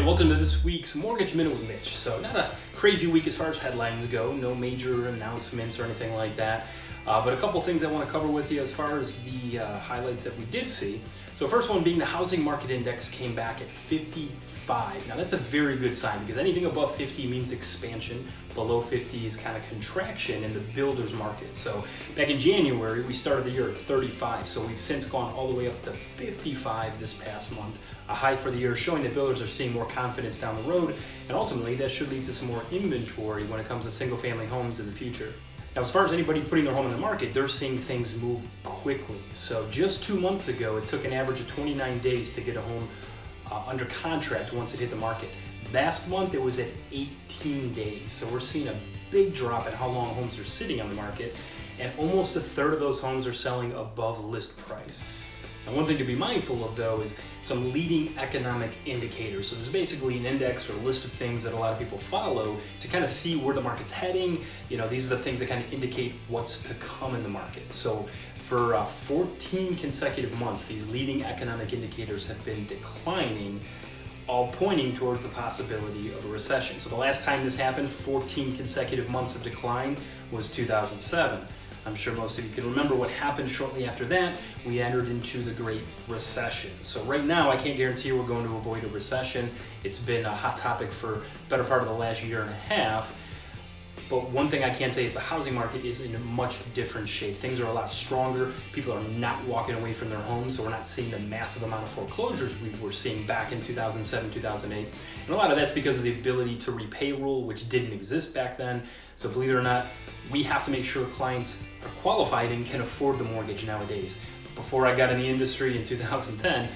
Hey, welcome to this week's Mortgage Minute with Mitch. So not a crazy week as far as headlines go, no major announcements or anything like that, but a couple things I want to cover with you as far as the highlights that we did see. So first one being the housing market index came back at 55. Now that's a very good sign because anything above 50 means expansion, below 50 is kind of contraction in the builder's market. So back in January, we started the year at 35, so we've since gone all the way up to 55 this past month, a high for the year, showing that builders are seeing more confidence down the road, and ultimately that should lead to some more inventory when it comes to single-family homes in the future. Now, as far as anybody putting their home in the market, they're seeing things move quickly. So just 2 months ago, it took an average of 29 days to get a home under contract once it hit the market. Last month, it was at 18 days. So we're seeing a big drop in how long homes are sitting on the market, and almost a third of those homes are selling above list price. Now, one thing to be mindful of, though, is some leading economic indicators. So there's basically an index or a list of things that a lot of people follow to kind of see where the market's heading. You know, these are the things that kind of indicate what's to come in the market. So for 14 consecutive months, these leading economic indicators have been declining, all pointing towards the possibility of a recession. So the last time this happened, 14 consecutive months of decline, was 2007. I'm sure most of you can remember what happened shortly after that. We entered into the Great Recession. So right now, I can't guarantee we're going to avoid a recession. It's been a hot topic for the better part of the last year and a half. But one thing I can say is the housing market is in a much different shape. Things are a lot stronger. People are not walking away from their homes, so we're not seeing the massive amount of foreclosures we were seeing back in 2007, 2008. And a lot of that's because of the ability to repay rule, which didn't exist back then. So believe it or not, we have to make sure clients are qualified and can afford the mortgage nowadays. Before I got in the industry in 2010,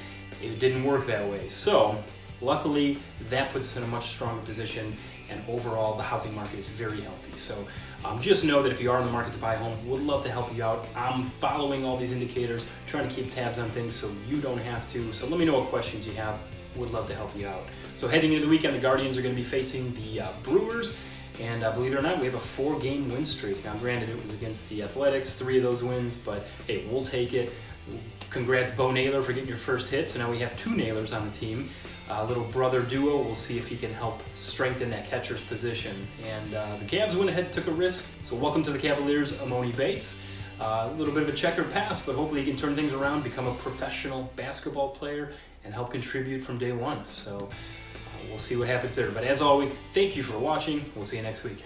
it didn't work that way. So luckily, that puts us in a much stronger position, and overall, the housing market is very healthy. So just know that if you are in the market to buy a home, we'd love to help you out. I'm following all these indicators, trying to keep tabs on things so you don't have to. So let me know what questions you have. Would love to help you out. So heading into the weekend, the Guardians are going to be facing the Brewers. And believe it or not, we have a 4-game win streak. Now, granted, it was against the Athletics, 3 of those wins, but hey, we'll take it. Congrats, Bo Naylor, for getting your first hit. So now we have 2 Naylors on the team. Little brother duo. We'll see if he can help strengthen that catcher's position. And the Cavs went ahead and took a risk. So welcome to the Cavaliers, Emoni Bates. A little bit of a checkered past, but hopefully he can turn things around, become a professional basketball player, and help contribute from day one. So we'll see what happens there. But as always, thank you for watching. We'll see you next week.